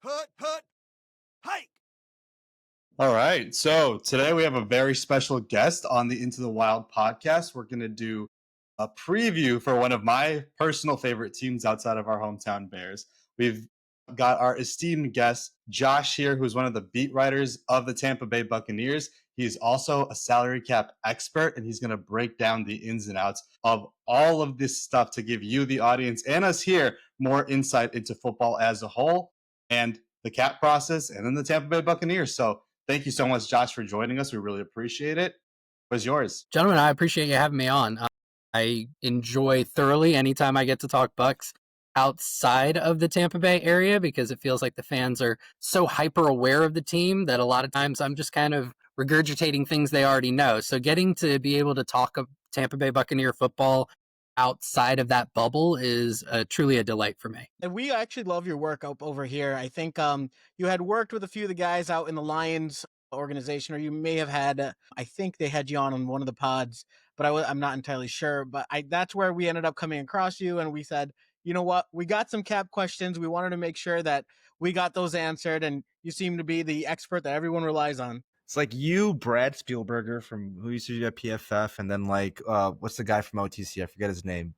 Hike. All right. So today we have a very special guest on the Into the Wild podcast. We're going to do a preview for one of my personal favorite teams outside of our hometown Bears. We've got our esteemed guest, Josh, here, who's one of the beat writers of the Tampa Bay Buccaneers. He's also a salary cap expert, and he's going to break down the ins and outs of all of this stuff to give you, the audience, and us here more insight into football as a whole and the cap process and then the Tampa Bay Buccaneers. So thank you so much, Josh, for joining us. We really appreciate it. It was yours. Gentlemen, I appreciate you having me on. I enjoy thoroughly anytime I get to talk Bucs outside of the Tampa Bay area because it feels like the fans are so hyper aware of the team that a lot of times I'm just kind of regurgitating things they already know. So getting to be able to talk of Tampa Bay Buccaneer football outside of that bubble is truly a delight for me. And we actually love your work up over here. I think you had worked with a few of the guys out in the Lions organization, or you may have had, I think they had you on one of the pods, but I'm not entirely sure. But that's where we ended up coming across you, and we said, you know what, we got some cap questions. We wanted to make sure that we got those answered, and you seem to be the expert that everyone relies on. It's like you, Brad Spielberger from who used to do at PFF, and then like what's the guy from OTC? I forget his name.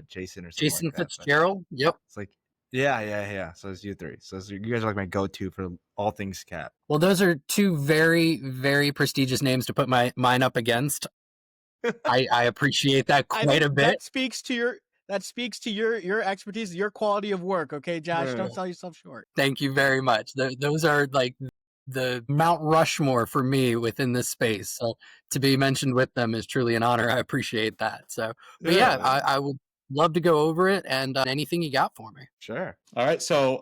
Jason or something. Jason like that. Fitzgerald. But yep. It's like yeah. So it's you three. So you guys are like my go-to for all things cap. Well, those are two very, very prestigious names to put mine up against. I appreciate that quite a bit. That speaks to your expertise, your quality of work. Okay, Josh, don't sell yourself short. Thank you very much. Those are like the Mount Rushmore for me within this space. So to be mentioned with them is truly an honor. I appreciate that. So, but yeah, I would love to go over it and anything you got for me. Sure. All right. So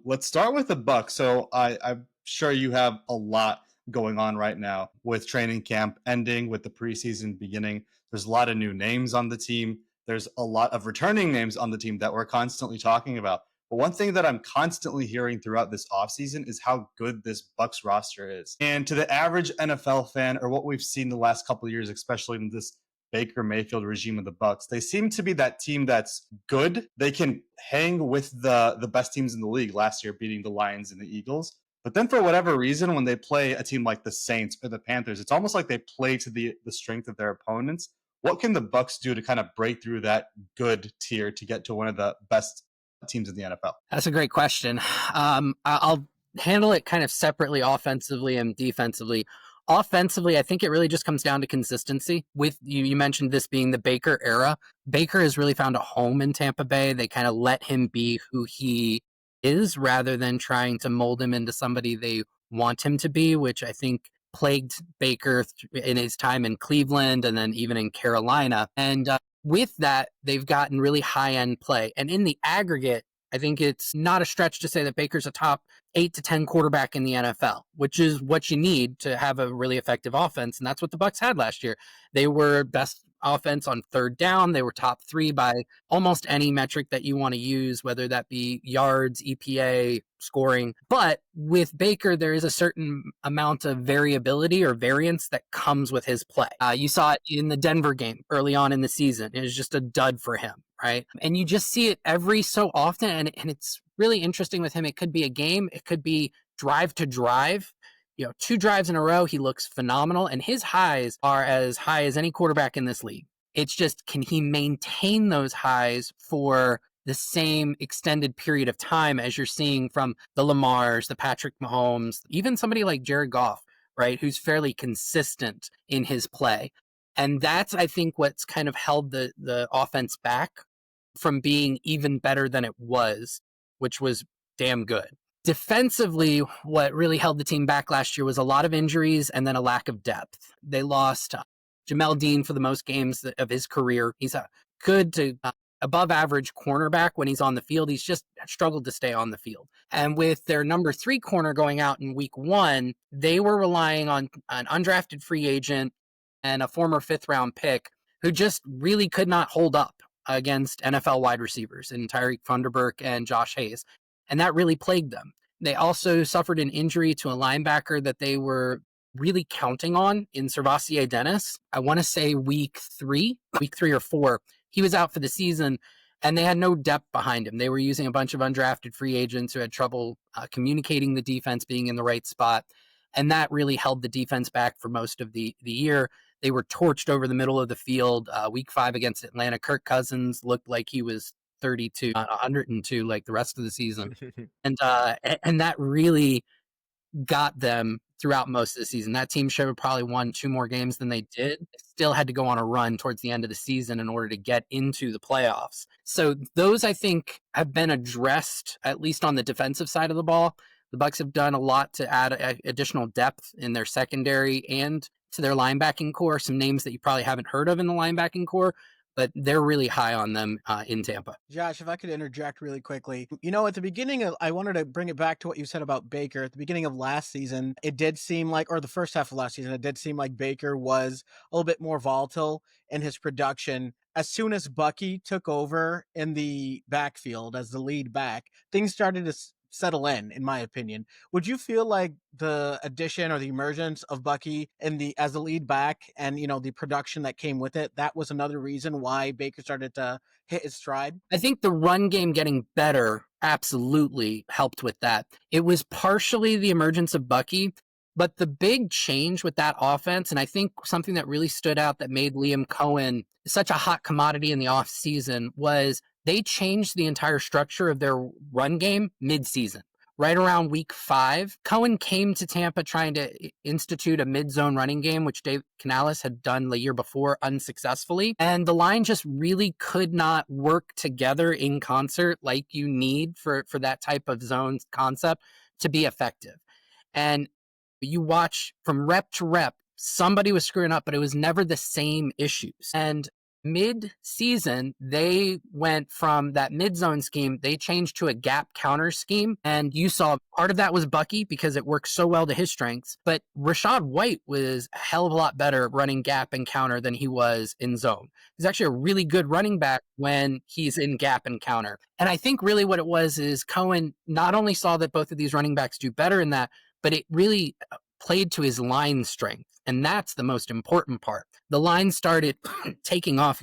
let's start with the Bucs. So I'm sure you have a lot going on right now with training camp ending, with the preseason beginning. There's a lot of new names on the team. There's a lot of returning names on the team that we're constantly talking about. But one thing that I'm constantly hearing throughout this offseason is how good this Bucs roster is. And to the average NFL fan, or what we've seen the last couple of years, especially in this Baker Mayfield regime of the Bucs, they seem to be that team that's good. They can hang with the best teams in the league last year, beating the Lions and the Eagles. But then for whatever reason, when they play a team like the Saints or the Panthers, it's almost like they play to the strength of their opponents. What can the Bucs do to kind of break through that good tier to get to one of the best teams in the NFL? That's a great question. I'll handle it kind of separately, offensively and defensively. Offensively, I think it really just comes down to consistency. With you mentioned this being the Baker era. Baker has really found a home in Tampa Bay. They kind of let him be who he is rather than trying to mold him into somebody they want him to be, which I think plagued Baker in his time in Cleveland and then even in Carolina. And with that, they've gotten really high-end play. And in the aggregate, I think it's not a stretch to say that Baker's a top 8 to 10 quarterback in the NFL, which is what you need to have a really effective offense. And that's what the Bucs had last year. They were best offense on third down. They were top 3 by almost any metric that you want to use, whether that be yards, EPA, scoring. But with Baker, there is a certain amount of variability or variance that comes with his play. You saw it in the Denver game early on in the season. It was just a dud for him, right? And you just see it every so often. And it's really interesting with him. It could be a game. It could be drive to drive. 2 drives in a row, he looks phenomenal, and his highs are as high as any quarterback in this league. It's just, can he maintain those highs for the same extended period of time as you're seeing from the Lamars, the Patrick Mahomes, even somebody like Jared Goff, right, who's fairly consistent in his play. And that's, I think, what's kind of held the offense back from being even better than it was, which was damn good. Defensively, what really held the team back last year was a lot of injuries and then a lack of depth. They lost Jamel Dean for the most games of his career. He's a good to above average cornerback when he's on the field. He's just struggled to stay on the field. And with their number 3 corner going out in week 1, they were relying on an undrafted free agent and a former 5th round pick who just really could not hold up against NFL wide receivers in Tyreek Funderburk and Josh Hayes. And that really plagued them. They also suffered an injury to a linebacker that they were really counting on in Servassier Dennis. I want to say week three or 4, he was out for the season. and they had no depth behind him. They were using a bunch of undrafted free agents who had trouble communicating the defense, being in the right spot. And that really held the defense back for most of the year. They were torched over the middle of the field. Week 5 against Atlanta, Kirk Cousins looked like he was 32, not 102 like the rest of the season. And that really got them throughout most of the season. That team should have probably won 2 more games than they did. They still had to go on a run towards the end of the season in order to get into the playoffs. So those, I think, have been addressed, at least on the defensive side of the ball. The Bucs have done a lot to add additional depth in their secondary and to their linebacking core. Some names that you probably haven't heard of in the linebacking core, but they're really high on them in Tampa. Josh, if I could interject really quickly, at the beginning of, I wanted to bring it back to what you said about Baker. At the beginning of last season, it did seem like, or the first half of last season, it did seem like Baker was a little bit more volatile in his production. As soon as Bucky took over in the backfield as the lead back, things started to settle in my opinion. Would you feel like the addition or the emergence of Bucky as the lead back and the production that came with it, that was another reason why Baker started to hit his stride? I think the run game getting better absolutely helped with that. It was partially the emergence of Bucky, but the big change with that offense, and I think something that really stood out that made Liam Cohen such a hot commodity in the offseason, was they changed the entire structure of their run game mid-season. Right around week 5, Cohen came to Tampa trying to institute a mid-zone running game, which Dave Canales had done the year before unsuccessfully. And the line just really could not work together in concert like you need for that type of zone concept to be effective. And you watch from rep to rep, somebody was screwing up, but it was never the same issues. And mid-season, they went from that mid-zone scheme, they changed to a gap counter scheme. And you saw part of that was Bucky because it worked so well to his strengths. But Rachaad White was a hell of a lot better running gap and counter than he was in zone. He's actually a really good running back when he's in gap and counter. And I think really what it was is Cohen not only saw that both of these running backs do better in that, but it really played to his line strength. And that's the most important part. The line started taking off,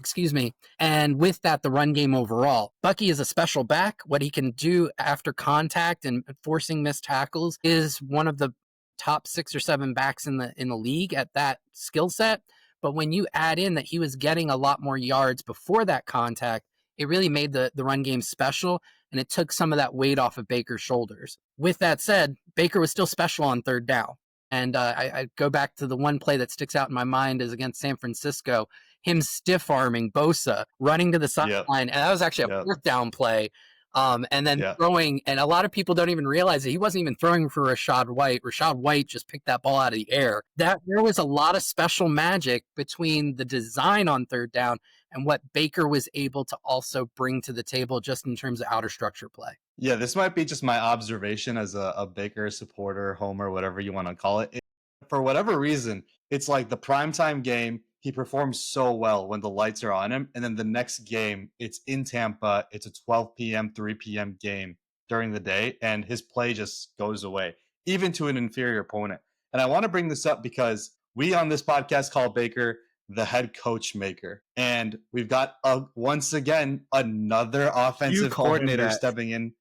and with that, the run game overall. Bucky is a special back. What he can do after contact and forcing missed tackles is one of the top 6 or 7 backs in the league at that skill set. But when you add in that he was getting a lot more yards before that contact, it really made the run game special, and it took some of that weight off of Baker's shoulders. With that said, Baker was still special on third down. And I go back to the one play that sticks out in my mind is against San Francisco, him stiff-arming Bosa, running to the sideline. And that was actually a 4th down play. And then throwing, and a lot of people don't even realize that he wasn't even throwing for Rachaad White. Rachaad White just picked that ball out of the air. There was a lot of special magic between the design on third down and what Baker was able to also bring to the table just in terms of outer structure play. Yeah, this might be just my observation as a Baker supporter, homer, whatever you want to call it. For whatever reason, it's like the primetime game, he performs so well when the lights are on him. And then the next game, it's in Tampa. It's a 12 p.m., 3 p.m. game during the day. And his play just goes away, even to an inferior opponent. And I want to bring this up because we on this podcast call Baker the head coach maker. And we've got, once again, another offensive coordinator stepping in.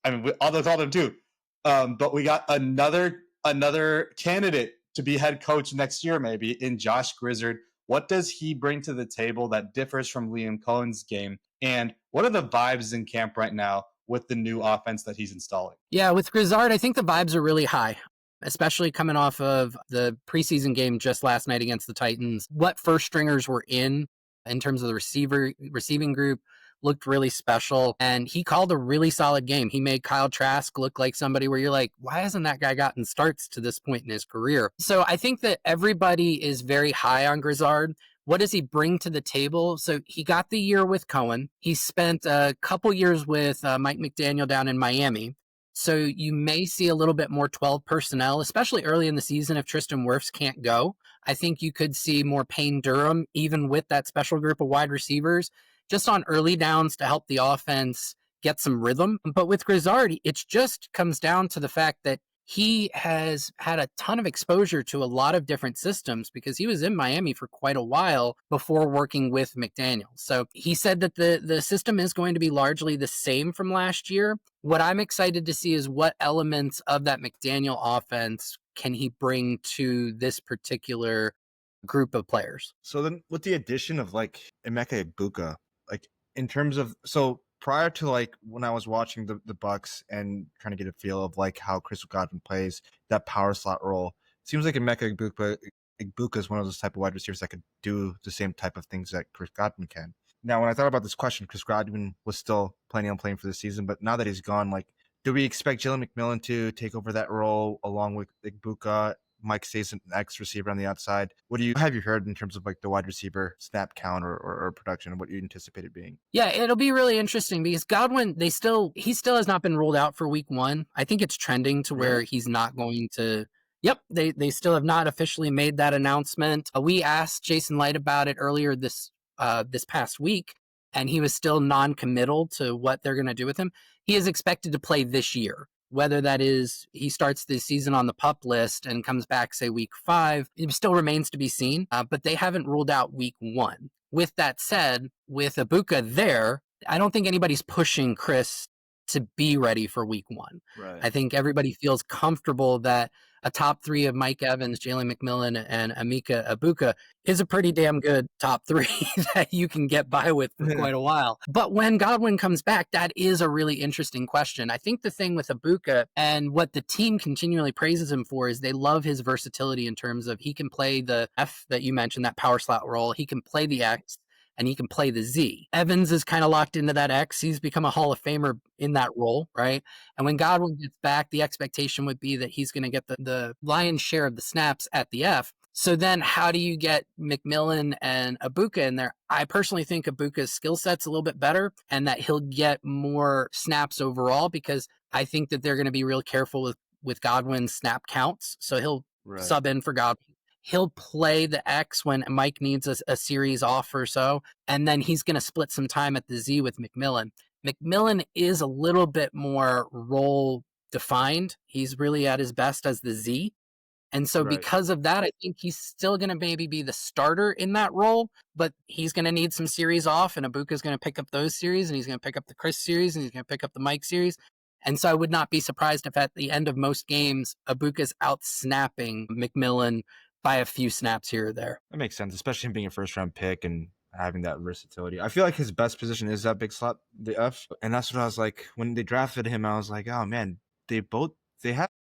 I mean, others all them too. But we got another candidate to be head coach next year, maybe, in Josh Grizzard. What does he bring to the table that differs from Liam Cohen's game? And what are the vibes in camp right now with the new offense that he's installing? Yeah, with Grizzard, I think the vibes are really high, especially coming off of the preseason game just last night against the Titans. What first stringers were in terms of the receiving group looked really special, and he called a really solid game. He made Kyle Trask look like somebody where you're like, why hasn't that guy gotten starts to this point in his career? So I think that everybody is very high on Grizzard. What does he bring to the table? So he got the year with Cohen. He spent a couple years with Mike McDaniel down in Miami. So you may see a little bit more 12 personnel, especially early in the season if Tristan Wirfs can't go. I think you could see more Payne Durham, even with that special group of wide receivers, just on early downs to help the offense get some rhythm. But with Grizzard, it just comes down to the fact that he has had a ton of exposure to a lot of different systems because he was in Miami for quite a while before working with McDaniels. So he said that the system is going to be largely the same from last year. What I'm excited to see is what elements of that McDaniel offense can he bring to this particular group of players. So then with the addition of like Emeka Egbuka, like in terms of, so prior to like when I was watching the Bucs and trying to get a feel of like how Chris Godwin plays that power slot role, it seems like Emeka Egbuka is one of those type of wide receivers that could do the same type of things that Chris Godwin can. Now, when I thought about this question, Chris Godwin was still planning on playing for the season, but now that he's gone, like, do we expect Jalen McMillan to take over that role along with Egbuka? Mike stays an X receiver on the outside. What have you heard in terms of like the wide receiver snap count or production, and what you anticipate it being? Yeah, it'll be really interesting because Godwin, he still has not been ruled out for week 1. I think it's trending to where he's not going to. Yep, they still have not officially made that announcement. We asked Jason Licht about it earlier this past week, and he was still non-committal to what they're going to do with him. He is expected to play this year. Whether that is he starts the season on the PUP list and comes back, say, week 5, it still remains to be seen, but they haven't ruled out week 1. With that said, with Egbuka there, I don't think anybody's pushing Chris to be ready for week 1. Right. I think everybody feels comfortable that a top 3 of Mike Evans, Jalen McMillan, and Emeka Egbuka is a pretty damn good top 3 that you can get by with for quite a while. But when Godwin comes back, that is a really interesting question. I think the thing with Egbuka and what the team continually praises him for is they love his versatility in terms of he can play the F that you mentioned, that power slot role. He can play the X, and he can play the Z. Evans is kind of locked into that X. He's become a Hall of Famer in that role, right? And when Godwin gets back, the expectation would be that he's going to get the lion's share of the snaps at the F. So then how do you get McMillan and Egbuka in there? I personally think Abuka's skill set's a little bit better and that he'll get more snaps overall because I think that they're going to be real careful with Godwin's snap counts. So he'll sub in for Godwin. He'll play the X when Mike needs a series off or so, and then he's going to split some time at the Z with McMillan. McMillan is a little bit more role defined. He's really at his best as the Z. And so because of that, I think he's still going to maybe be the starter in that role, but he's going to need some series off, and Abuka's going to pick up those series, and he's going to pick up the Chris series, and he's going to pick up the Mike series. And so I would not be surprised if at the end of most games, Abuka's out snapping McMillan by a few snaps here or there. That makes sense, especially him being a first-round pick and having that versatility. I feel like his best position is that big slot, the F. And that's what I was like, when they drafted him, I was like, oh man, they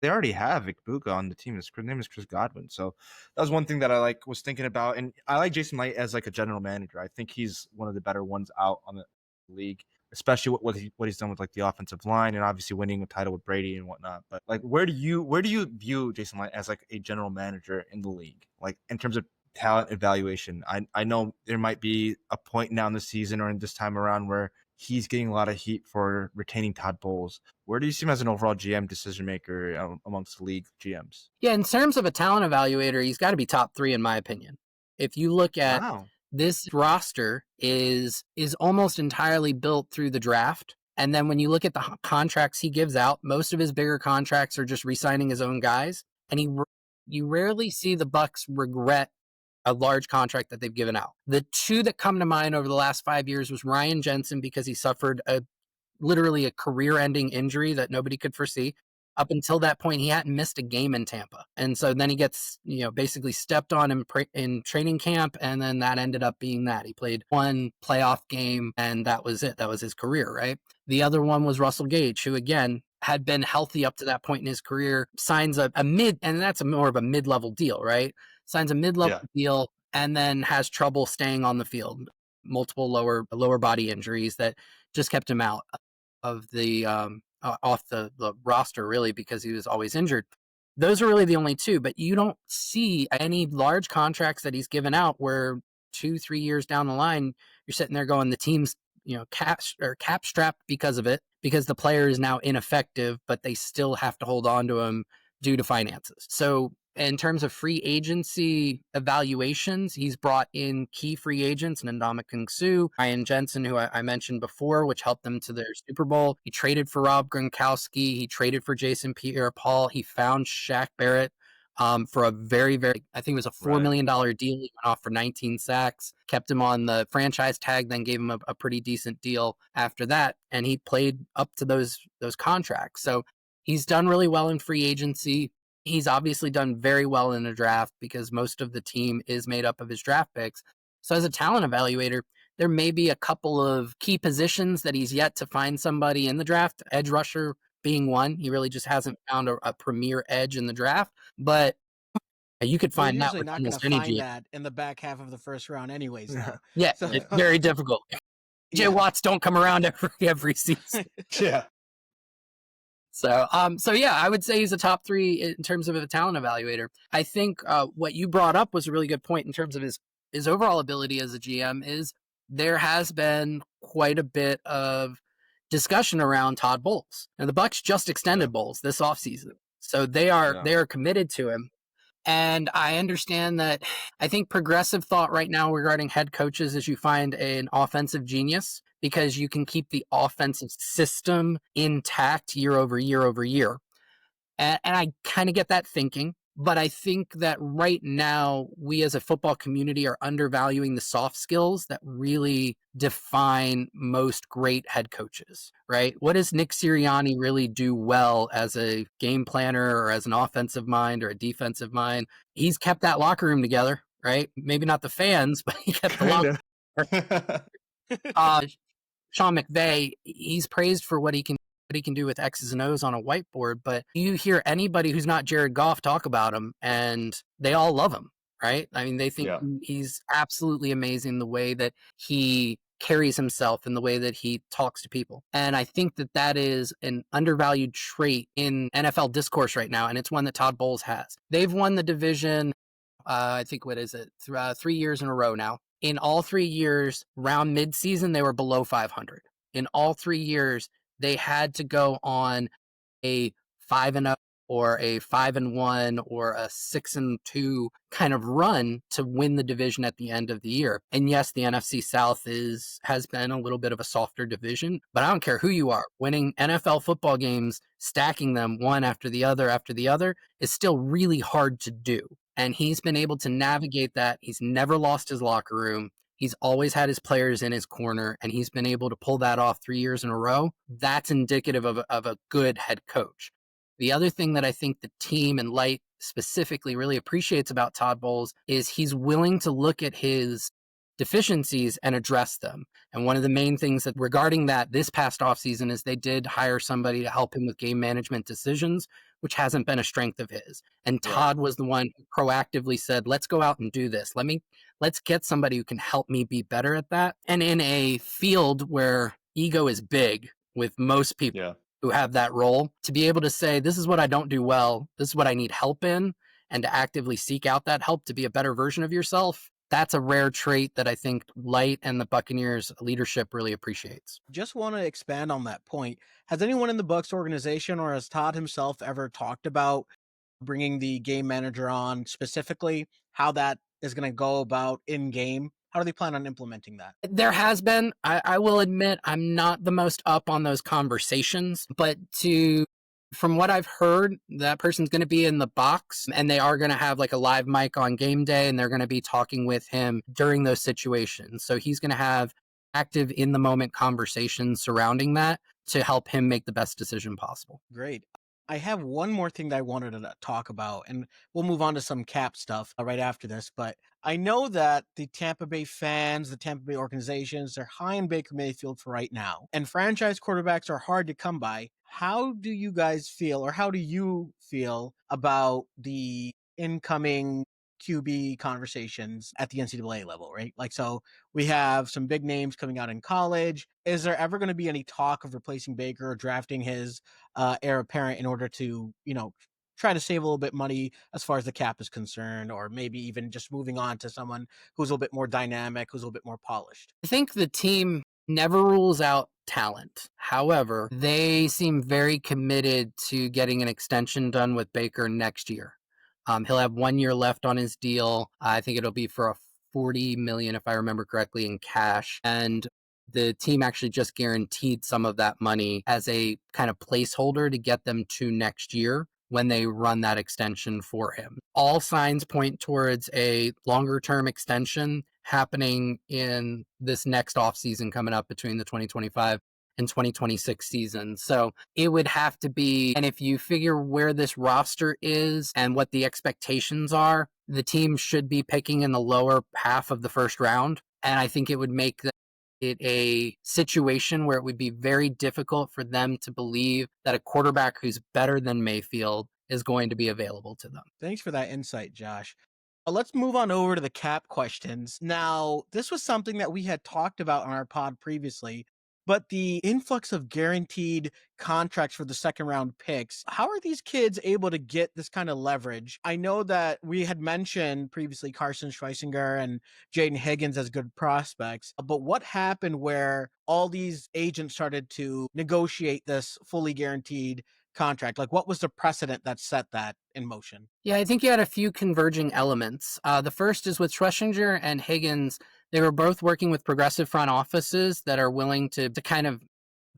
already have Egbuka on the team. His name is Chris Godwin. So that was one thing that I was thinking about. And I like Jason Licht as like a general manager. I think he's one of the better ones out on the league, especially what he's done with like the offensive line and obviously winning a title with Brady and whatnot. But like, where do you view Jason Licht as like a general manager in the league, like in terms of talent evaluation? I know there might be a point now in the season or in this time around where he's getting a lot of heat for retaining Todd Bowles. Where do you see him as an overall GM decision maker amongst the league GMs? Yeah, in terms of a talent evaluator, he's got to be top 3 in my opinion. If you look at this roster is almost entirely built through the draft. And then when you look at the contracts he gives out, most of his bigger contracts are just re-signing his own guys. And you rarely see the Bucs regret a large contract that they've given out. The 2 that come to mind over the last 5 years was Ryan Jensen, because he suffered literally a career-ending injury that nobody could foresee. Up until that point, he hadn't missed a game in Tampa. And so then he gets, basically stepped on in training camp, and then that ended up being that. He played 1 playoff game, and that was it. That was his career, right? The other one was Russell Gage, who, again, had been healthy up to that point in his career, signs a mid, and that's more of a mid-level deal, right? Signs a mid-level deal, and then has trouble staying on the field. Multiple lower body injuries that just kept him out of the off the roster, really, because he was always injured. Those are really the only 2, but you don't see any large contracts that he's given out where 2-3 years down the line, you're sitting there going, the team's cap strapped because of it, because the player is now ineffective, but they still have to hold on to him due to finances. So in terms of free agency evaluations, he's brought in key free agents, Ndamukong Suh, Ryan Jensen, who I mentioned before, which helped them to their Super Bowl. He traded for Rob Gronkowski. He traded for Jason Pierre-Paul. He found Shaq Barrett for a very, I think it was a $4 million deal. He went off for 19 sacks, kept him on the franchise tag, then gave him a pretty decent deal after that. And he played up to those contracts. So he's done really well in free agency. He's obviously done very well in the draft because most of the team is made up of his draft picks. So as a talent evaluator, there may be a couple of key positions that he's yet to find somebody in the draft, edge rusher being one. He really just hasn't found a premier edge in the draft, but you could find You're that usually with not going almost to any find GM. that in the back half of the first round anyways. Though. Yeah, So- it's very difficult. Jay Watts don't come around every season. Yeah. So yeah, I would say he's a top 3 in terms of a talent evaluator. I think what you brought up was a really good point in terms of his overall ability as a GM. Is there has been quite a bit of discussion around Todd Bowles. Now the Bucs just extended Bowles this offseason, so they are committed to him. And I understand that I think progressive thought right now regarding head coaches is you find an offensive genius because you can keep the offensive system intact year over year over year. And I kind of get that thinking, but I think that right now we as a football community are undervaluing the soft skills that really define most great head coaches, right? What does Nick Sirianni really do well as a game planner or as an offensive mind or a defensive mind? He's kept that locker room together, right? Maybe not the fans, but he kept the locker room. Sean McVay, he's praised for what he can do with X's and O's on a whiteboard, but you hear anybody who's not Jared Goff talk about him and they all love him, right? I mean, they think he's absolutely amazing the way that he carries himself and the way that he talks to people. And I think that that is an undervalued trait in NFL discourse right now, and it's one that Todd Bowles has. They've won the division, I think, 3 years in a row now. In all 3 years, around midseason, they were below 500. In all 3 years, they had to go on a 5-0 or a 5-1 or a 6-2 kind of run to win the division at the end of the year. And yes, the NFC South has been a little bit of a softer division, but I don't care who you are. Winning NFL football games, stacking them one after the other is still really hard to do. And he's been able to navigate that. He's never lost his locker room. He's always had his players in his corner, and he's been able to pull that off 3 years in a row. That's indicative of a good head coach. The other thing that I think the team and Light specifically really appreciates about Todd Bowles is he's willing to look at his deficiencies and address them. And one of the main things that regarding that this past offseason is they did hire somebody to help him with game management decisions, which hasn't been a strength of his. And Todd was the one who proactively said, let's go out and do this. Let's get somebody who can help me be better at that. And in a field where ego is big with most people who have that role, to be able to say, this is what I don't do well, this is what I need help in, and to actively seek out that help to be a better version of yourself, that's a rare trait that I think Light and the Buccaneers leadership really appreciates. Just want to expand on that point. Has anyone in the Bucs organization or has Todd himself ever talked about bringing the game manager on, specifically how that is going to go about in game? How do they plan on implementing that? There has been. I will admit I'm not the most up on those conversations, but from what I've heard, that person's going to be in the box and they are going to have like a live mic on game day and they're going to be talking with him during those situations. So he's going to have active in the moment conversations surrounding that to help him make the best decision possible. Great. I have one more thing that I wanted to talk about, and we'll move on to some cap stuff right after this. But I know that the Tampa Bay fans, the Tampa Bay organizations, they're high on Baker Mayfield for right now. And franchise quarterbacks are hard to come by. How do you guys feel, or how do you feel about the incoming QB conversations at the NCAA level, right? Like, so we have some big names coming out in college. Is there ever going to be any talk of replacing Baker or drafting his heir apparent in order to, try to save a little bit money as far as the cap is concerned, or maybe even just moving on to someone who's a little bit more dynamic, who's a little bit more polished? I think the team never rules out talent. However, they seem very committed to getting an extension done with Baker next year. He'll have 1 year left on his deal. I think it'll be for a 40 million, if I remember correctly, in cash. And the team actually just guaranteed some of that money as a kind of placeholder to get them to next year when they run that extension for him. All signs point towards a longer term extension happening in this next offseason coming up between the 2025 and 2026 season. So it would have to be, and if you figure where this roster is and what the expectations are, the team should be picking in the lower half of the first round. And I think it would make it a situation where it would be very difficult for them to believe that a quarterback who's better than Mayfield is going to be available to them. Thanks for that insight, Josh. Let's move on over to the cap questions. Now, this was something that we had talked about on our pod previously, but the influx of guaranteed contracts for the second round picks, how are these kids able to get this kind of leverage? I know that we had mentioned previously Carson Schweissinger and Jaden Higgins as good prospects, but what happened where all these agents started to negotiate this fully guaranteed contract? Like, what was the precedent that set that in motion? Yeah, I think you had a few converging elements. The first is with Schlesinger and Higgins. They were both working with progressive front offices that are willing to kind of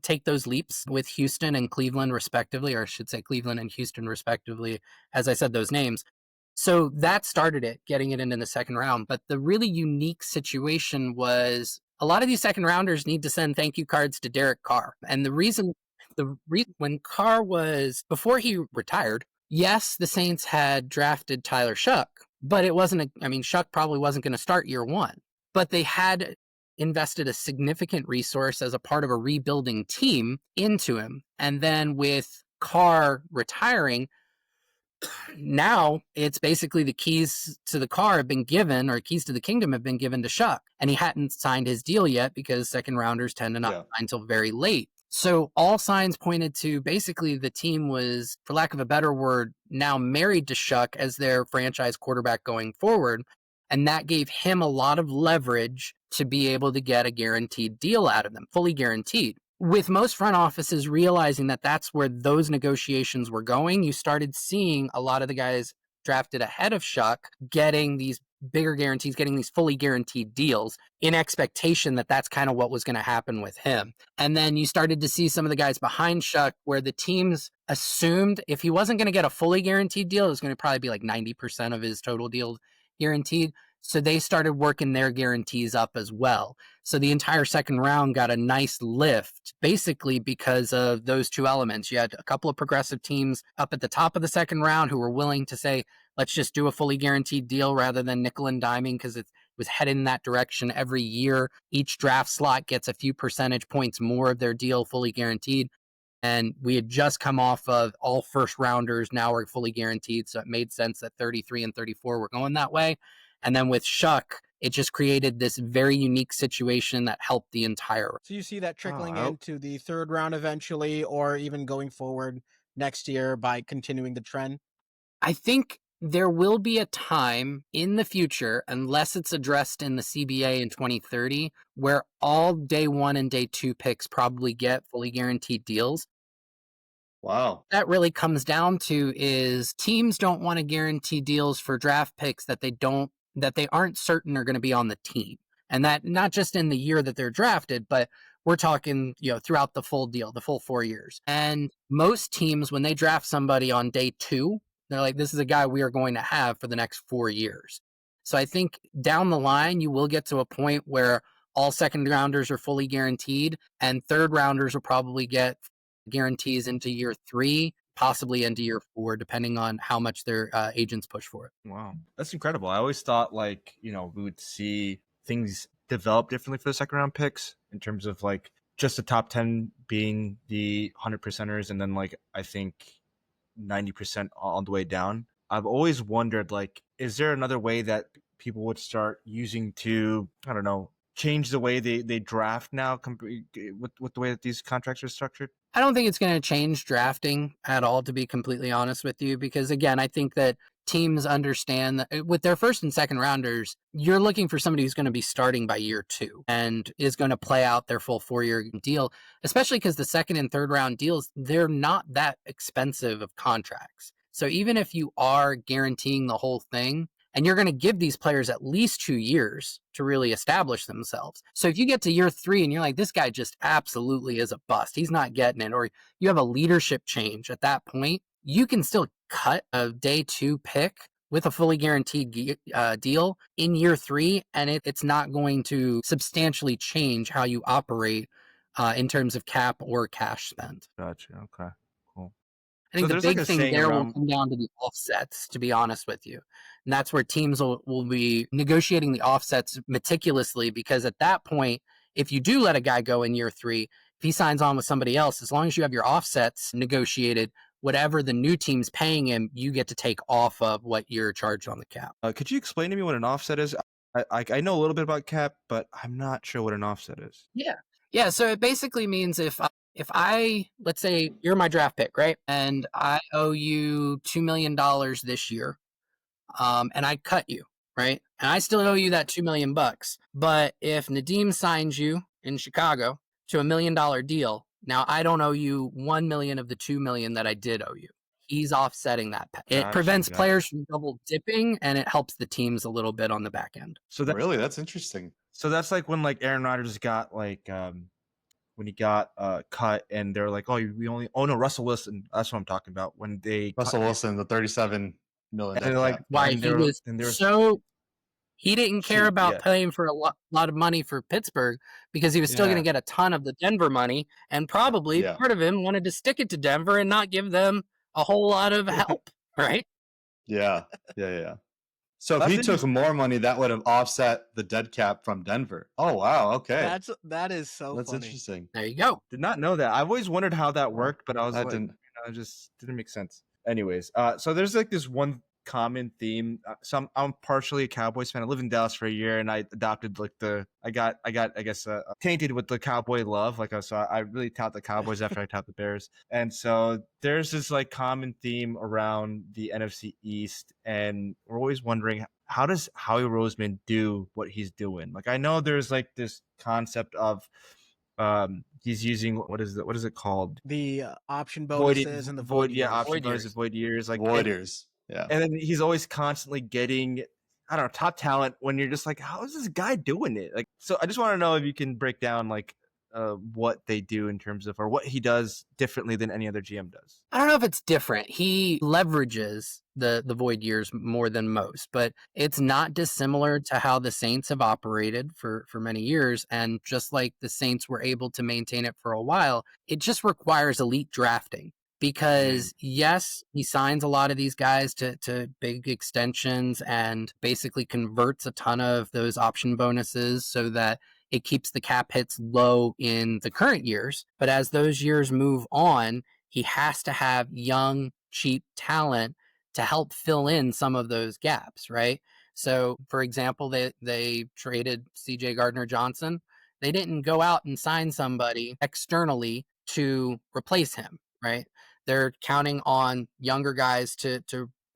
take those leaps with Houston and Cleveland respectively, or I should say Cleveland and Houston respectively, as I said those names. So that started it, getting it into the second round. But the really unique situation was a lot of these second rounders need to send thank you cards to Derek Carr. And the reason when Carr was, before he retired, yes, the Saints had drafted Tyler Shuck, but it wasn't, Shuck probably wasn't going to start year one, but they had invested a significant resource as a part of a rebuilding team into him. And then with Carr retiring, now it's basically the keys to the car have been given, or keys to the kingdom have been given to Shuck. And he hadn't signed his deal yet because second rounders tend to not sign until very late. So all signs pointed to basically the team was, for lack of a better word, now married to Shuck as their franchise quarterback going forward. And that gave him a lot of leverage to be able to get a guaranteed deal out of them, fully guaranteed. With most front offices realizing that that's where those negotiations were going, you started seeing a lot of the guys drafted ahead of Shuck getting these bigger guarantees, getting these fully guaranteed deals in expectation that that's kind of what was going to happen with him. And then you started to see some of the guys behind Shuck where the teams assumed if he wasn't going to get a fully guaranteed deal, it was going to probably be like 90% of his total deal guaranteed. So they started working their guarantees up as well. So the entire second round got a nice lift, basically because of those two elements. You had a couple of progressive teams up at the top of the second round who were willing to say, let's just do a fully guaranteed deal rather than nickel and diming, because it was headed in that direction every year. Each draft slot gets a few percentage points more of their deal fully guaranteed. And we had just come off of all first rounders now are fully guaranteed. So it made sense that 33 and 34 were going that way. And then with Shuck, it just created this very unique situation that helped the entire. So you see that trickling into the third round eventually, or even going forward next year by continuing the trend? I think there will be a time in the future, unless it's addressed in the CBA in 2030, where all day one and day two picks probably get fully guaranteed deals. Wow. That really comes down to is teams don't want to guarantee deals for draft picks that they aren't certain are going to be on the team. And that not just in the year that they're drafted, but we're talking, throughout the full deal, the full 4 years. And most teams, when they draft somebody on day two, they're like, this is a guy we are going to have for the next 4 years. So I think down the line, you will get to a point where all second rounders are fully guaranteed and third rounders will probably get guarantees into year 3, possibly into year 4, depending on how much their agents push for it. Wow, that's incredible. I always thought we would see things develop differently for the second round picks in terms of just the top 10 being the 100%ers and then I think 90% all the way down. I've always wondered is there another way that people would start using to, I don't know, change the way they draft now with the way that these contracts are structured? I don't think it's going to change drafting at all, to be completely honest with you, because again, I think that teams understand that with their first and second rounders, you're looking for somebody who's going to be starting by year 2 and is going to play out their full 4-year deal, especially because the second and third round deals, they're not that expensive of contracts. So even if you are guaranteeing the whole thing, and you're going to give these players at least 2 years to really establish themselves. So if you get to year 3 and you're like, this guy just absolutely is a bust, he's not getting it, or you have a leadership change at that point, you can still cut a day 2 pick with a fully guaranteed deal in year 3, and it's not going to substantially change how you operate in terms of cap or cash spend. Gotcha. Okay. Cool. I think So the there's like big a thing saying there will around. come down to the offsets, to be honest with you. And that's where teams will be negotiating the offsets meticulously, because at that point, if you do let a guy go in year 3, if he signs on with somebody else, as long as you have your offsets negotiated, whatever the new team's paying him, you get to take off of what you're charged on the cap. Could you explain to me what an offset is? I know a little bit about cap, but I'm not sure what an offset is. Yeah. So it basically means if I, let's say you're my draft pick, right? And I owe you $2 million this year, and I cut you, right? And I still owe you that $2 million. But if Nadeem signs you in Chicago to $1 million deal, now I don't owe you 1 million of the 2 million that I did owe you. He's offsetting that. It Gotcha, prevents gotcha. players from double dipping, and it helps the teams a little bit on the back end. So that Really, that's interesting. so that's like when like Aaron Rodgers got like when he got cut, and they're like, no, Russell Wilson. That's what I'm talking about. When they cut Russell him, Wilson, the 37 million and dead they're like, cap. Why and he they were- was and they were- so he didn't care Cheap, about yeah. paying for a lot of money for Pittsburgh, because he was still Yeah. going to get a ton of the Denver money, and probably Yeah. part of him wanted to stick it to Denver and not give them a whole lot of help, right? Yeah. So if That's he took interesting. more money, that would have offset the dead cap from Denver. Oh wow, okay, That is so that's funny. interesting. There you go. Did not know that. I've always wondered how that worked, but I was That like, didn't. it just didn't make sense. Anyways, so there's like this one common theme. So I'm partially a Cowboys fan. I lived in Dallas for a year, and I adopted like I got I guess tainted with the Cowboy love. Like so I really tout the Cowboys after I tout the Bears, and so there's this like common theme around the NFC East, and we're always wondering, how does Howie Roseman do what he's doing? Like I know there's like this concept of he's using what is it called? The option Void- bonuses and the void years. option Void bonuses, years. void years, like Warriors. Yeah. and then he's always constantly getting, I don't know, top talent when you're just like, how is this guy doing it? Like, so I just want to know if you can break down like what they do in terms of, or what he does differently than any other GM does. I don't know if it's different. He leverages the void years more than most, but it's not dissimilar to how the Saints have operated for many years. And just like the Saints were able to maintain it for a while, it just requires elite drafting. Because yes, he signs a lot of these guys to big extensions and basically converts a ton of those option bonuses so that it keeps the cap hits low in the current years. But as those years move on, he has to have young, cheap talent to help fill in some of those gaps, right? So, for example, they traded CJ Gardner-Johnson. They didn't go out and sign somebody externally to replace him, right? They're counting on younger guys to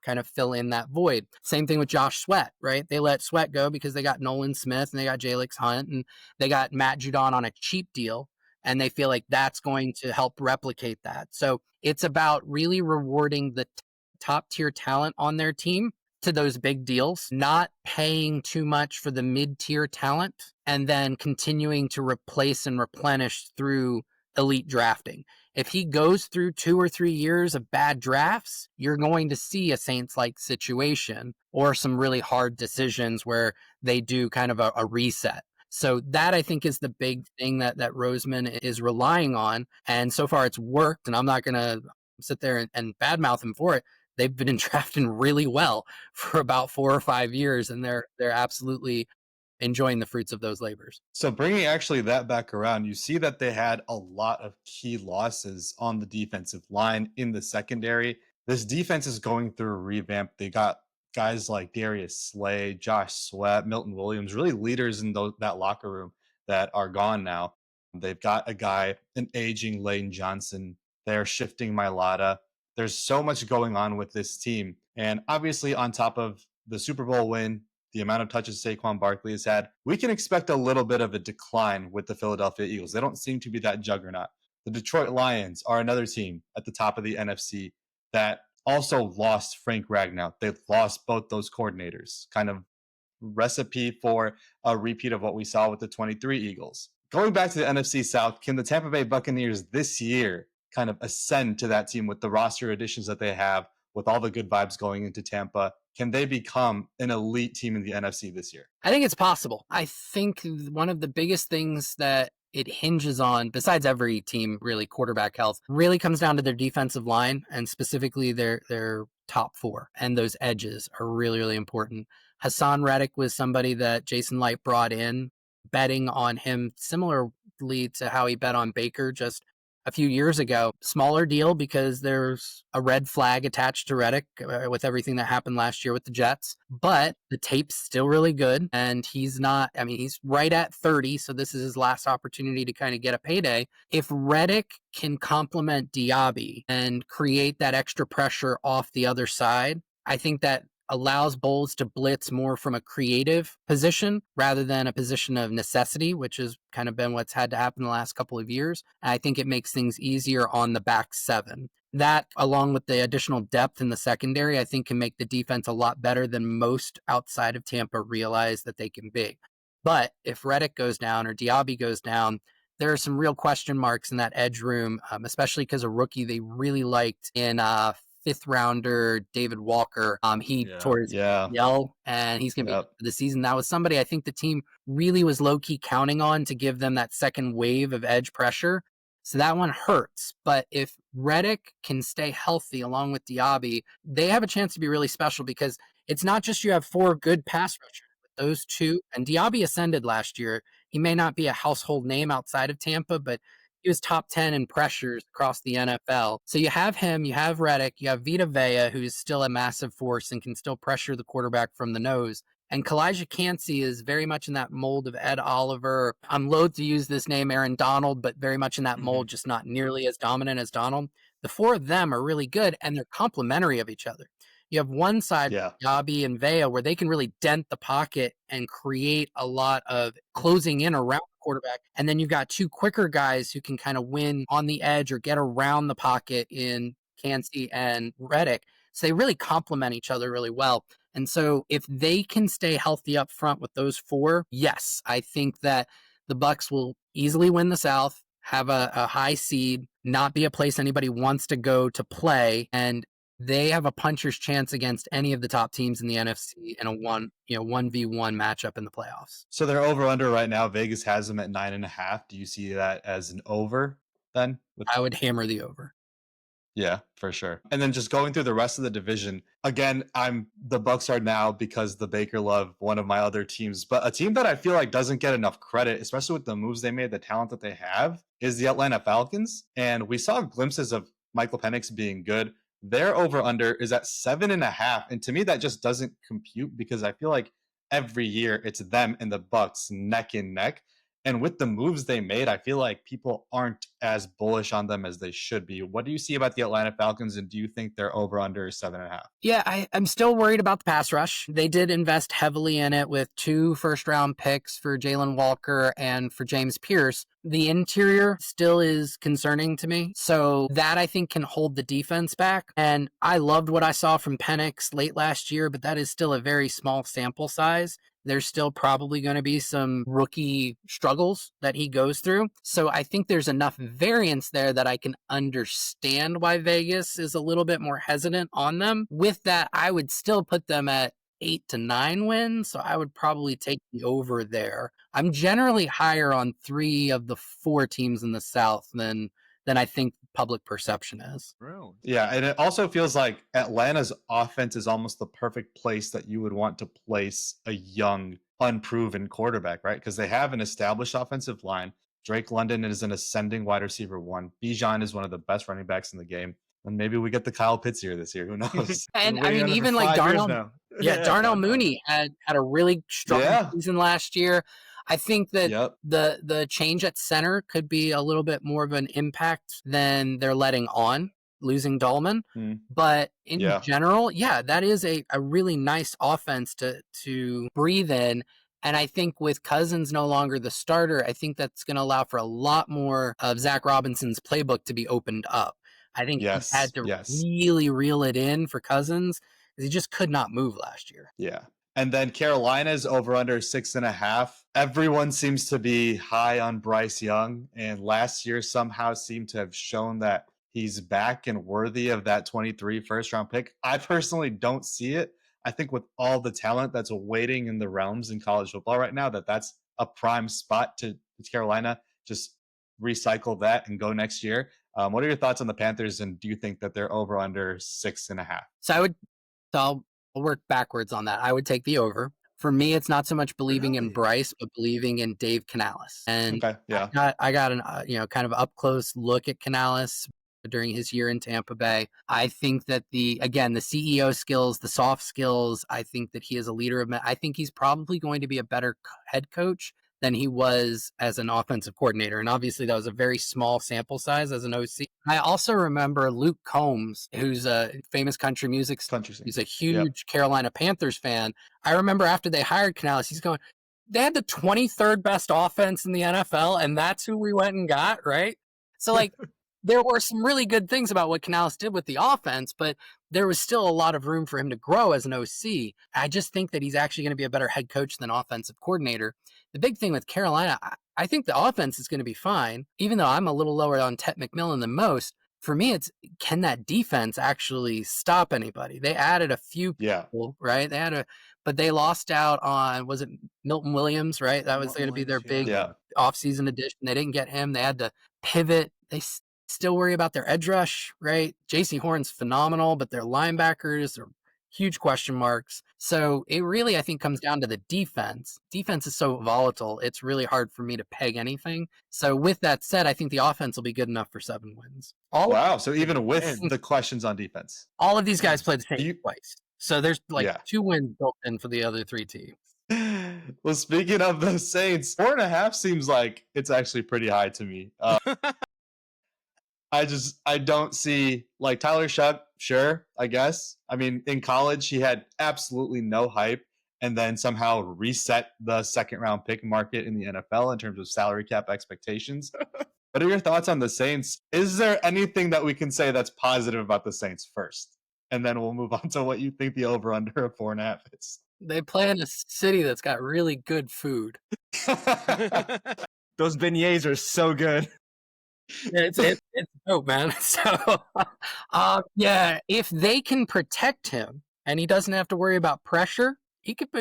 kind of fill in that void. Same thing with Josh Sweat, right? They let Sweat go because they got Nolan Smith and they got Jalix Hunt and they got Matt Judon on a cheap deal, and they feel like that's going to help replicate that. So it's about really rewarding the top tier talent on their team to those big deals, not paying too much for the mid-tier talent, and then continuing to replace and replenish through elite drafting. If he goes through 2 or 3 years of bad drafts, you're going to see a Saints-like situation or some really hard decisions where they do kind of a reset. So that, I think, is the big thing that Roseman is relying on. And so far it's worked, and I'm not going to sit there and badmouth him for it. They've been drafting really well for about 4 or 5 years, and they're absolutely enjoying the fruits of those labors. So bringing actually that back around, you see that they had a lot of key losses on the defensive line in the secondary. This defense is going through a revamp. They got guys like Darius Slay, Josh Sweat, Milton Williams, really leaders in that locker room that are gone now. They've got a guy, an aging Lane Johnson. They're shifting Mailata. There's so much going on with this team. And obviously on top of the Super Bowl win, the amount of touches Saquon Barkley has had, we can expect a little bit of a decline with the Philadelphia Eagles. They don't seem to be that juggernaut. The Detroit Lions are another team at the top of the NFC that also lost Frank Ragnow. They lost both those coordinators. Kind of recipe for a repeat of what we saw with the 23 Eagles. Going back to the NFC South, can the Tampa Bay Buccaneers this year kind of ascend to that team with the roster additions that they have, with all the good vibes going into Tampa? Can they become an elite team in the NFC this year? I think it's possible. I think one of the biggest things that it hinges on, besides every team, really, quarterback health, really comes down to their defensive line and specifically their top four. And those edges are really, really important. Hassan Reddick was somebody that Jason Licht brought in, betting on him similarly to how he bet on Baker just a few years ago. Smaller deal because there's a red flag attached to Reddick with everything that happened last year with the Jets, but the tape's still really good. And he's right at 30. So this is his last opportunity to kind of get a payday. If Reddick can complement Diaby and create that extra pressure off the other side, I think that allows Bowles to blitz more from a creative position rather than a position of necessity, which has kind of been what's had to happen the last couple of years. And I think it makes things easier on the back seven. That, along with the additional depth in the secondary, I think can make the defense a lot better than most outside of Tampa realize that they can be. But if Reddick goes down or Diaby goes down, there are some real question marks in that edge room, especially because a rookie they really liked in fifth rounder David Walker. He tore his ACL and he's going to be out for the season. That was somebody I think the team really was low key counting on to give them that second wave of edge pressure. So that one hurts. But if Reddick can stay healthy along with Diaby, they have a chance to be really special because it's not just you have four good pass rushers. Those two, and Diaby ascended last year. He may not be a household name outside of Tampa, but he was top 10 in pressures across the NFL. So you have him, you have Reddick, you have Vita Vea, who's still a massive force and can still pressure the quarterback from the nose. And Kalijah Cansey is very much in that mold of Ed Oliver. I'm loath to use this name, Aaron Donald, but very much in that mold, just not nearly as dominant as Donald. The four of them are really good, and they're complementary of each other. You have one side, Yabi and Vea, where they can really dent the pocket and create a lot of closing in around the quarterback. And then you've got two quicker guys who can kind of win on the edge or get around the pocket in Cansey and Reddick. So they really complement each other really well. And so if they can stay healthy up front with those four, yes, I think that the Bucs will easily win the South, have a high seed, not be a place anybody wants to go to play, and they have a puncher's chance against any of the top teams in the NFC in a 1v1 matchup in the playoffs. So they're over under right now. Vegas has them at 9.5. Do you see that as an over then? I would hammer the over. Yeah, for sure. And then just going through the rest of the division, again, the Bucs are now because the Baker love one of my other teams, but a team that I feel like doesn't get enough credit, especially with the moves they made, the talent that they have, is the Atlanta Falcons. And we saw glimpses of Michael Penix being good. Their over-under is at 7.5. And to me, that just doesn't compute because I feel like every year it's them and the Bucs neck and neck. And with the moves they made, I feel like people aren't as bullish on them as they should be. What do you see about the Atlanta Falcons, and do you think they're over-under 7.5? Yeah, I'm still worried about the pass rush. They did invest heavily in it with 2 first-round picks for Jalen Walker and for James Pierce. The interior still is concerning to me. So that I think can hold the defense back. And I loved what I saw from Penix late last year, but that is still a very small sample size. There's still probably going to be some rookie struggles that he goes through. So I think there's enough variance there that I can understand why Vegas is a little bit more hesitant on them. With that, I would still put them at 8 to 9 wins. So I would probably take the over there. I'm generally higher on 3 of the 4 teams in the South than I think public perception is. Really? Yeah, and it also feels like Atlanta's offense is almost the perfect place that you would want to place a young, unproven quarterback, right? Because they have an established offensive line. Drake London is an ascending wide receiver 1. Bijan is one of the best running backs in the game. And maybe we get the Kyle Pitts here this year. Who knows? And I mean, even like Darnell, Darnell Mooney had a really strong season last year. I think that the change at center could be a little bit more of an impact than they're letting on, losing Dahlman. But in general, that is a really nice offense to breathe in. And I think with Cousins no longer the starter, I think that's going to allow for a lot more of Zach Robinson's playbook to be opened up. I think he Yes. had to Yes. really reel it in for Cousins because he just could not move last year. Yeah. And then Carolina's over under 6.5. Everyone seems to be high on Bryce Young. And last year somehow seemed to have shown that he's back and worthy of that 23 first round pick. I personally don't see it. I think with all the talent that's waiting in the realms in college football right now, that's a prime spot to Carolina. Just recycle that and go next year. What are your thoughts on the Panthers? And do you think that they're over under 6.5? So I'll work backwards on that. I would take the over. For me, it's not so much believing in Really? Bryce, but believing in Dave Canales. And Okay. Yeah. I got an kind of up close look at Canales during his year in Tampa Bay. I think that the CEO skills, the soft skills, I think that he is a leader of men. I think he's probably going to be a better head coach than he was as an offensive coordinator. And obviously that was a very small sample size as an OC. I also remember Luke Combs, who's a famous country music star. He's a huge Carolina Panthers fan. I remember after they hired Canales, he's going, they had the 23rd best offense in the NFL, and that's who we went and got, right? So, like, there were some really good things about what Canales did with the offense, but there was still a lot of room for him to grow as an OC. I just think that he's actually going to be a better head coach than offensive coordinator. The big thing with Carolina, I think the offense is going to be fine, even though I'm a little lower on Ted McMillan than most. For me, it's can that defense actually stop anybody? They added a few people, right? But they lost out on, was it Milton Williams, right? That was going to be their big offseason addition. They didn't get him. They had to pivot. They still worry about their edge rush, right? JC Horn's phenomenal, but their linebackers are huge question marks. So it really, I think, comes down to the defense. Defense is so volatile. It's really hard for me to peg anything. So with that said, I think the offense will be good enough for 7 wins. So even with the questions on defense, all of these guys played the same twice. So there's 2 wins built in for the other 3 teams. Well, speaking of the Saints, 4.5 seems like it's actually pretty high to me. I don't see, like, Tyler Shuck, sure, I guess. I mean, in college, he had absolutely no hype and then somehow reset the second round pick market in the NFL in terms of salary cap expectations. What are your thoughts on the Saints? Is there anything that we can say that's positive about the Saints first? And then we'll move on to what you think the over-under of 4.5 is. They play in a city that's got really good food. Those beignets are so good. It's dope, man. So, if they can protect him and he doesn't have to worry about pressure, he could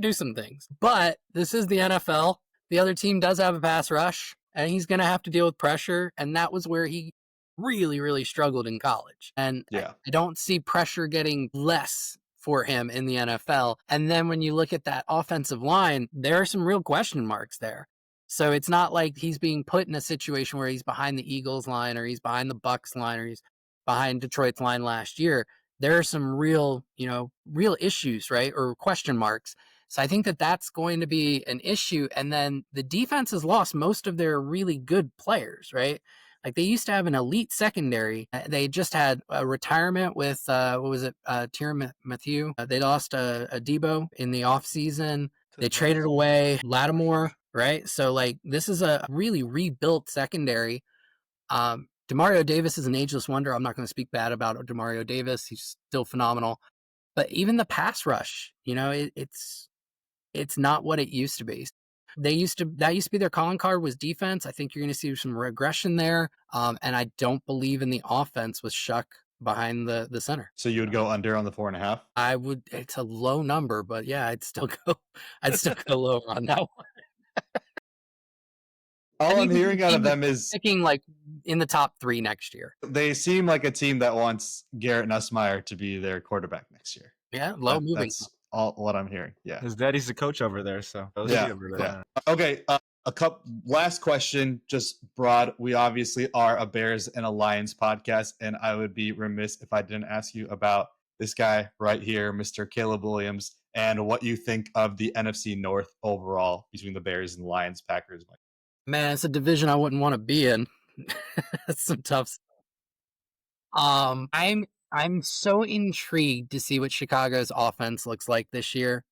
do some things. But this is the NFL. The other team does have a pass rush, and he's going to have to deal with pressure. And that was where he really, really struggled in college. And I don't see pressure getting less for him in the NFL. And then when you look at that offensive line, there are some real question marks there. So it's not like he's being put in a situation where he's behind the Eagles line or he's behind the Bucs line or he's behind Detroit's line last year. There are some real issues, right? Or question marks. So I think that that's going to be an issue. And then the defense has lost most of their really good players, right? Like they used to have an elite secondary. They just had a retirement with, Tyrann Mathieu. They lost a Debo in the offseason. They traded away Lattimore, right? So like this is a really rebuilt secondary. Demario Davis is an ageless wonder. I'm not going to speak bad about Demario Davis. He's still phenomenal. But even the pass rush, it's not what it used to be. That used to be their calling card was defense. I think you're going to see some regression there. And I don't believe in the offense with Shuck behind the center. So you would go under on the 4.5? I would. It's a low number, but yeah, I'd still go lower on that one. All I'm hearing out of them is picking like in the top 3 next year. They seem like a team that wants Garrett Nussmeier to be their quarterback next year. Yeah, moving. That's all what I'm hearing. Yeah, his daddy's the coach over there, so yeah. Okay, a couple last question, just broad. We obviously are a Bears and a Lions podcast, and I would be remiss if I didn't ask you about this guy right here, Mr. Caleb Williams, and what you think of the NFC North overall between the Bears and Lions, Packers. Man, it's a division I wouldn't want to be in. That's some tough stuff. I'm so intrigued to see what Chicago's offense looks like this year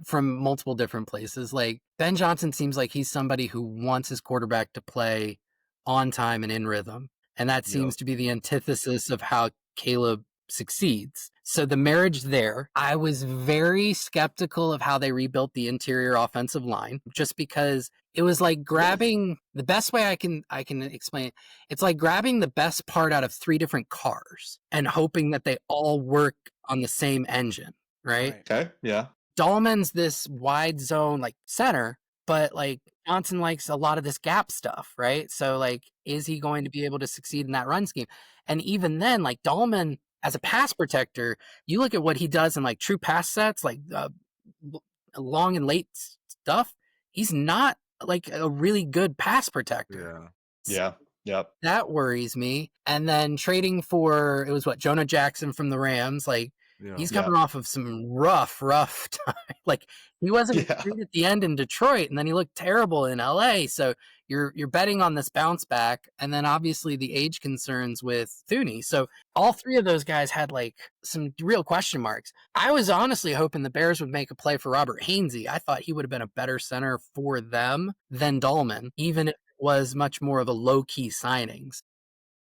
from multiple different places. Like Ben Johnson seems like he's somebody who wants his quarterback to play on time and in rhythm. And that seems to be the antithesis of how Caleb succeeds. So the marriage there, I was very skeptical of how they rebuilt the interior offensive line, just because it was like grabbing the best way I can explain it. It's like grabbing the best part out of 3 different cars and hoping that they all work on the same engine, right? Okay. Yeah. Dahlman's this wide zone like center, but like Johnson likes a lot of this gap stuff, right? So like, is he going to be able to succeed in that run scheme? And even then, like Dahlman as a pass protector, you look at what he does in like true pass sets, like long and late stuff. He's not like a really good pass protector. Yeah. Yep. That worries me. And then trading for, it was what, Jonah Jackson from the Rams, like he's coming off of some rough time. Like he wasn't great at the end in Detroit, and then he looked terrible in LA. So you're betting on this bounce back, and then obviously the age concerns with Thuney. So all 3 of those guys had like some real question marks. I was honestly hoping the Bears would make a play for Robert Hainsey. I thought he would have been a better center for them than Dahlman, even if it was much more of a low key signings.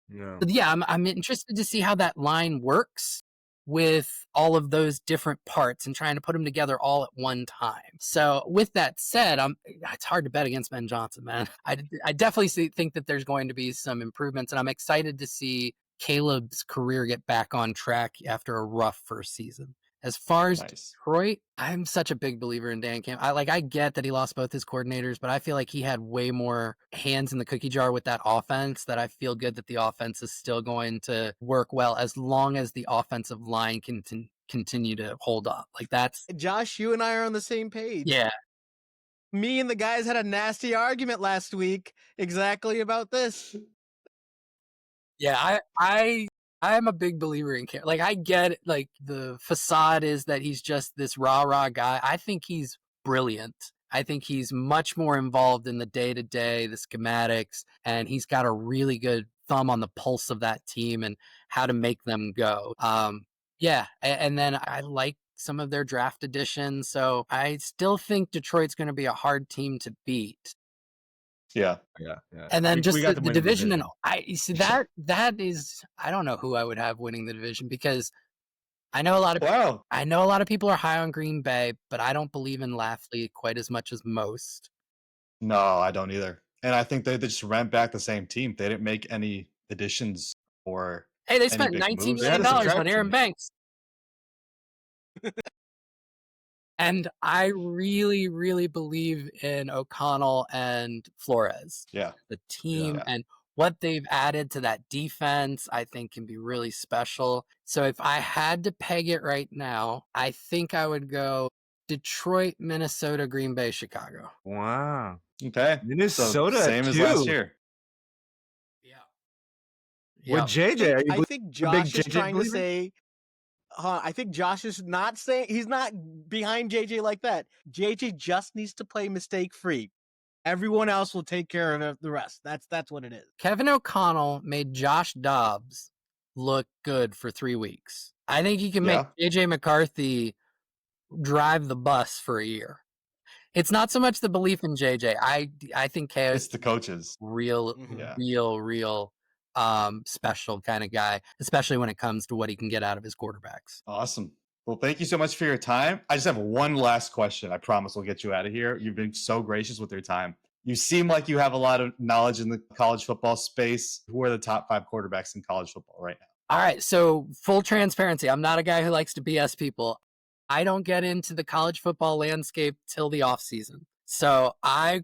But yeah, I'm interested to see how that line works with all of those different parts and trying to put them together all at one time. So with that said, it's hard to bet against Ben Johnson, man. I definitely think that there's going to be some improvements, and I'm excited to see Caleb's career get back on track after a rough first season. As far as Detroit, I'm such a big believer in Dan Campbell. I get that he lost both his coordinators, but I feel like he had way more hands in the cookie jar with that offense, that I feel good that the offense is still going to work well as long as the offensive line can continue to hold up. Like that's... Josh, you and I are on the same page. Yeah. Me and the guys had a nasty argument last week exactly about this. Yeah, I'm a big believer in Cam. Like, I get it, like the facade is that he's just this rah-rah guy. I think he's brilliant. I think he's much more involved in the day-to-day, the schematics, and he's got a really good thumb on the pulse of that team and how to make them go. And then I like some of their draft additions, so I still think Detroit's going to be a hard team to beat. Yeah. And then just the division, and I see that is, I don't know who I would have winning the division, because I know a lot of people are high on Green Bay, but I don't believe in Lafley quite as much as most. No, I don't either. And I think they just ran back the same team. They didn't make any additions or they spent $19 million on Aaron Banks. And I really, really believe in O'Connell and Flores. Yeah. The team and what they've added to that defense, I think can be really special. So if I had to peg it right now, I think I would go Detroit, Minnesota, Green Bay, Chicago. Wow. Okay. Minnesota, same as last year. Yeah. With JJ, I think Josh is trying to say... I think Josh is not saying, he's not behind JJ like that. JJ just needs to play mistake free. Everyone else will take care of the rest. That's what it is. Kevin O'Connell made Josh Dobbs look good for 3 weeks. I think he can make JJ McCarthy drive the bus for a year. It's not so much the belief in JJ. I think KO It's the coaches. Real special kind of guy, especially when it comes to what he can get out of his quarterbacks. Awesome. Well, thank you so much for your time. I just have one last question. I promise we'll get you out of here. You've been so gracious with your time. You seem like you have a lot of knowledge in the college football space. Who are the top 5 quarterbacks in college football right now? All right. So full transparency. I'm not a guy who likes to BS people. I don't get into the college football landscape till the off season. So I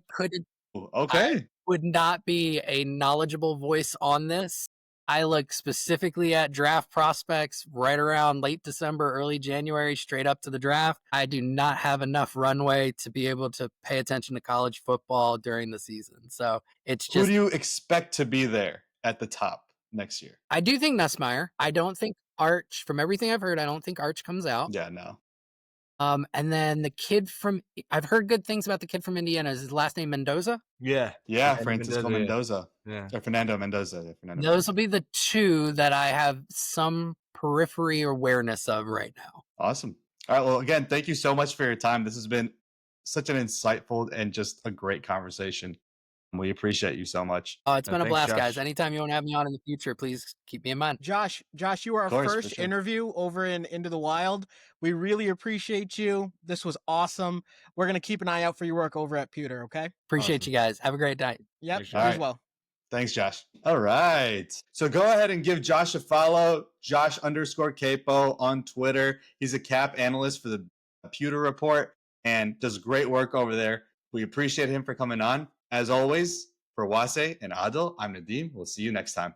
would not be a knowledgeable voice on this. I look specifically at draft prospects right around late December, early January, straight up to the draft. I do not have enough runway to be able to pay attention to college football during the season. So it's just... Who do you expect to be there at the top next year? I do think Nussmeier. I don't think Arch, from everything I've heard, I don't think Arch comes out. Yeah, no. And then the kid from, I've heard good things about the kid from Indiana. Is his last name Mendoza? Yeah, Francisco Mendoza. Yeah. Or Fernando Mendoza. Those will be the 2 that I have some periphery awareness of right now. Awesome. All right. Well, again, thank you so much for your time. This has been such an insightful and just a great conversation. We appreciate you so much. Oh, it's Yeah, been a thanks, blast, guys. Josh. Anytime you want to have me on in the future, please keep me in mind. Josh, you are Of our course, for first sure. interview over in Into the Wild. We really appreciate you. This was awesome. We're going to keep an eye out for your work over at Pewter, okay? Appreciate Awesome. you guys. Have a great night. Yep, Thanks, you Josh. as well. Thanks, Josh. All right. So go ahead and give Josh a follow, Josh_Queipo on Twitter. He's a cap analyst for the Pewter Report and does great work over there. We appreciate him for coming on. As always, for Wase and Adil, I'm Nadim. We'll see you next time.